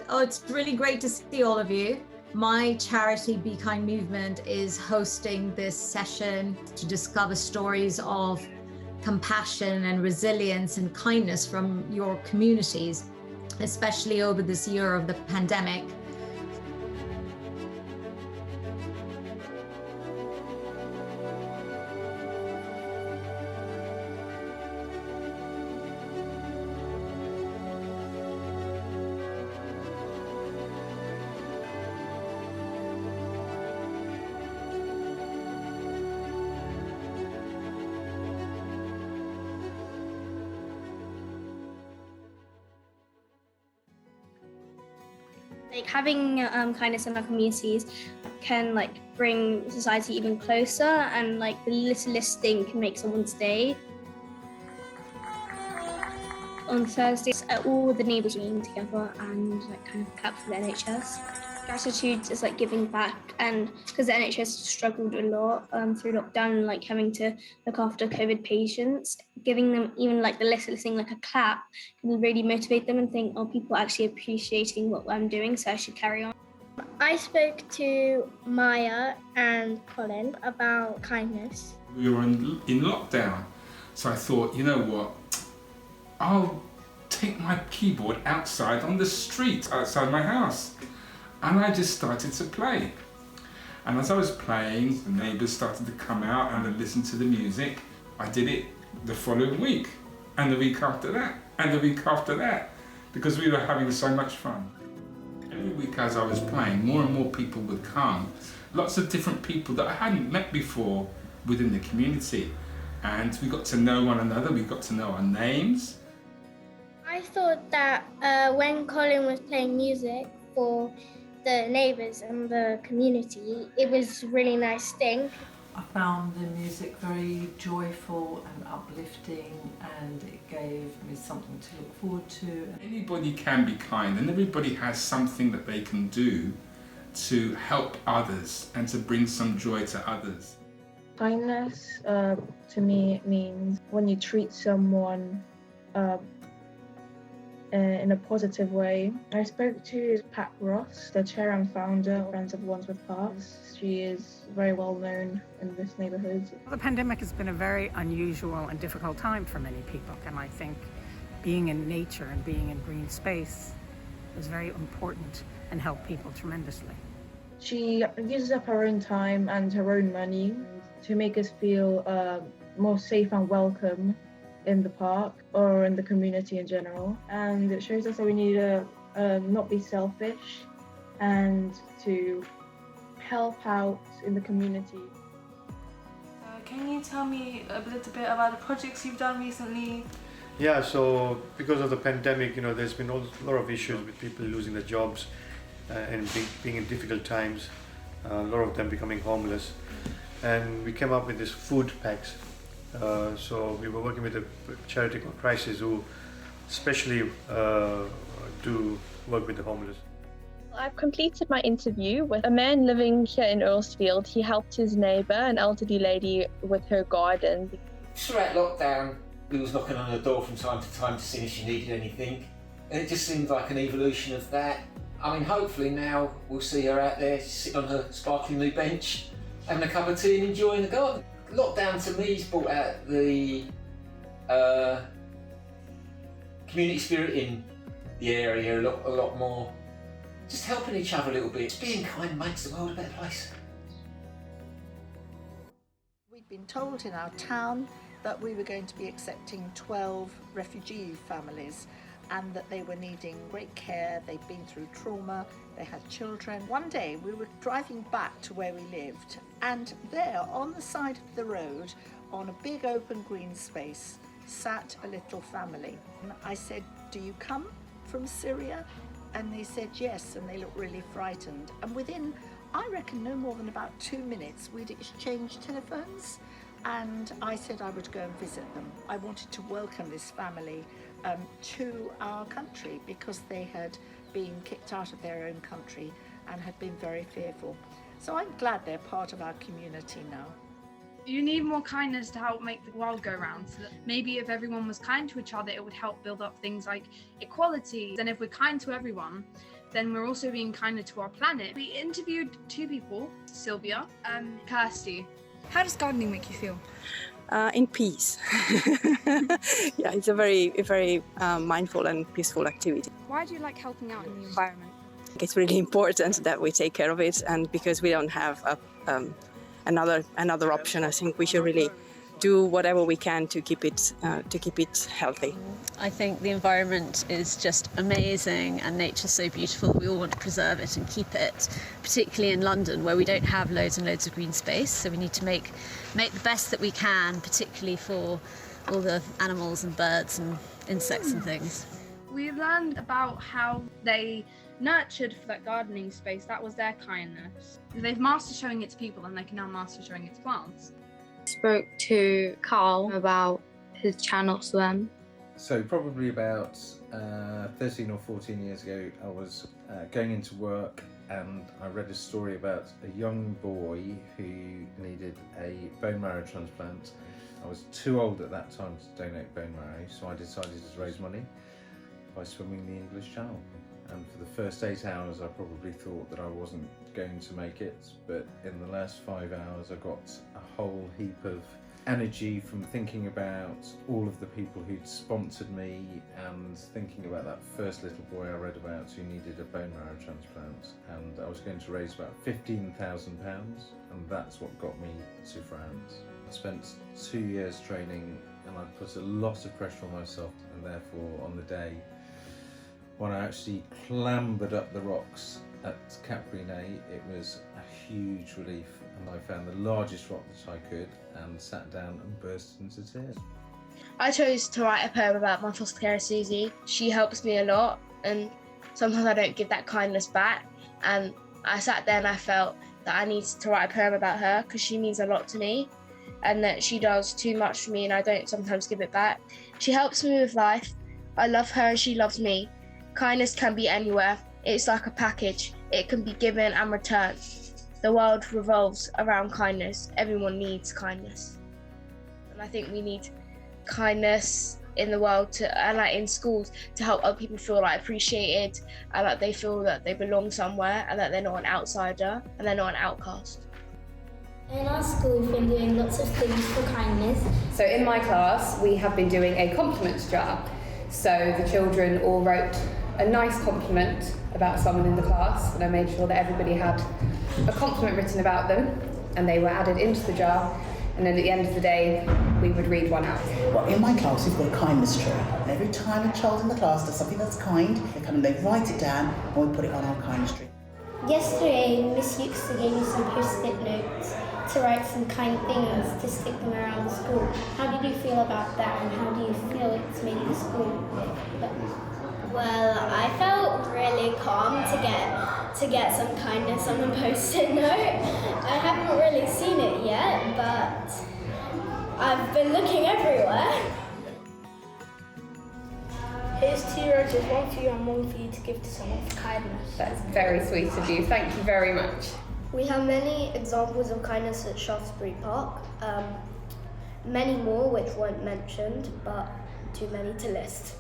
Oh, it's really great to see all of you. My charity Be Kind movement is hosting this session to discover stories of compassion and resilience and kindness from your communities, especially over this year of the pandemic. Like having kindness in our communities can bring society even closer, and the littlest thing can make someone's day. On Thursdays, all the neighbours meeting together and kind of clap for the NHS. Gratitude is giving back, and because the NHS struggled a lot through lockdown and having to look after COVID patients, giving them even the littlest thing like a clap can really motivate them and think, oh, people are actually appreciating what I'm doing, so I should carry on. I spoke to Maya and Colin about kindness. We were in lockdown, so I thought, you know what, I'll take my keyboard outside on the street outside my house. And I just started to play. And as I was playing, the neighbours started to come out and listen to the music. I did it the following week, and the week after that, and the week after that, because we were having so much fun. Every week as I was playing, more and more people would come. Lots of different people that I hadn't met before within the community. And we got to know one another, we got to know our names. I thought that when Colin was playing music for the neighbours and the community, it was a really nice thing. I found the music very joyful and uplifting, and it gave me something to look forward to. Anybody can be kind, and everybody has something that they can do to help others and to bring some joy to others. Kindness to me means when you treat someone in a positive way. I spoke to Pat Ross, the chair and founder of Friends of Wandsworth Parks. She is very well known in this neighbourhood. The pandemic has been a very unusual and difficult time for many people, and I think being in nature and being in green space was very important and helped people tremendously. She uses up her own time and her own money to make us feel more safe and welcome in the park or in the community in general, and it shows us that we need to not be selfish and to help out in the community. Can you tell me a little bit about the projects you've done recently? Yeah, so because of the pandemic, there's been a lot of issues with people losing their jobs and being in difficult times, a lot of them becoming homeless, and we came up with these food packs. So we were working with a charity called Crisis, who especially do work with the homeless. I've completed my interview with a man living here in Earlsfield. He helped his neighbour, an elderly lady, with her garden. Throughout lockdown, we was knocking on the door from time to time to see if she needed anything, and it just seemed like an evolution of that. I mean, hopefully now we'll see her out there sitting on her sparkling new bench, having a cup of tea and enjoying the garden. Lockdown to me has brought out the community spirit in the area a lot more. Just helping each other a little bit. Just being kind makes the world a better place. We'd been told in our town that we were going to be accepting 12 refugee families and that they were needing great care. They'd been through trauma, they had children. One day we were driving back to where we lived, and there on the side of the road, on a big open green space, sat a little family. And I said, "Do you come from Syria?" And they said yes, and they looked really frightened. And within, I reckon, no more than about 2 minutes, we'd exchanged telephones, and I said I would go and visit them. I wanted to welcome this family to our country because they had been kicked out of their own country and had been very fearful. So I'm glad they're part of our community now. You need more kindness to help make the world go round, so that maybe if everyone was kind to each other, it would help build up things like equality. And if we're kind to everyone, then we're also being kinder to our planet. We interviewed 2 people, Sylvia and Kirsty. How does gardening make you feel? In peace. Yeah, it's a very mindful and peaceful activity. Why do you like helping out in the environment? It's really important that we take care of it, and because we don't have another option, I think we should really do whatever we can to keep it healthy. I think the environment is just amazing and nature's so beautiful that we all want to preserve it and keep it, particularly in London where we don't have loads and loads of green space, so we need to make the best that we can, particularly for all the animals and birds and insects and things. We learned about how they nurtured for that gardening space. That was their kindness. They've mastered showing it to people and they can now master showing it to plants. Spoke to Carl about his channel swim. So probably about 13 or 14 years ago, I was going into work and I read a story about a young boy who needed a bone marrow transplant. I was too old at that time to donate bone marrow, so I decided to raise money by swimming the English Channel. And for the first 8 hours I probably thought that I wasn't going to make it, but in the last 5 hours I got a whole heap of energy from thinking about all of the people who'd sponsored me and thinking about that first little boy I read about who needed a bone marrow transplant, and I was going to raise about £15,000, and that's what got me to France. I spent 2 years training and I put a lot of pressure on myself, and therefore on the day when I actually clambered up the rocks at Caprine, it was a huge relief, and I found the largest rock that I could and sat down and burst into tears. I chose to write a poem about my foster carer Susie. She helps me a lot, and sometimes I don't give that kindness back, and I sat there and I felt that I needed to write a poem about her because she means a lot to me and that she does too much for me and I don't sometimes give it back. She helps me with life. I love her and she loves me. Kindness can be anywhere. It's like a package. It can be given and returned. The world revolves around kindness. Everyone needs kindness. And I think we need kindness in the world and in schools to help other people feel appreciated and that they feel that they belong somewhere and that they're not an outsider and they're not an outcast. In our school, we've been doing lots of things for kindness. So in my class, we have been doing a compliments jar. So the children all wrote a nice compliment about someone in the class, and I made sure that everybody had a compliment written about them, and they were added into the jar, and then at the end of the day we would read one out. Well, in my class we've got a kindness tree, and every time a child in the class does something that's kind, they come and they write it down and we put it on our kindness tree. Yesterday, Miss Euxter gave me some post-it notes to write some kind things to stick them around the school. How did you feel about that, and how do you feel it's made the school better? Well, I felt really calm to get some kindness on a post-it note. I haven't really seen it yet, but I've been looking everywhere. Here's 2 roses, one for you and one for you to give to someone for kindness. That's very sweet of you. Thank you very much. We have many examples of kindness at Shaftesbury Park. Many more which weren't mentioned, but too many to list.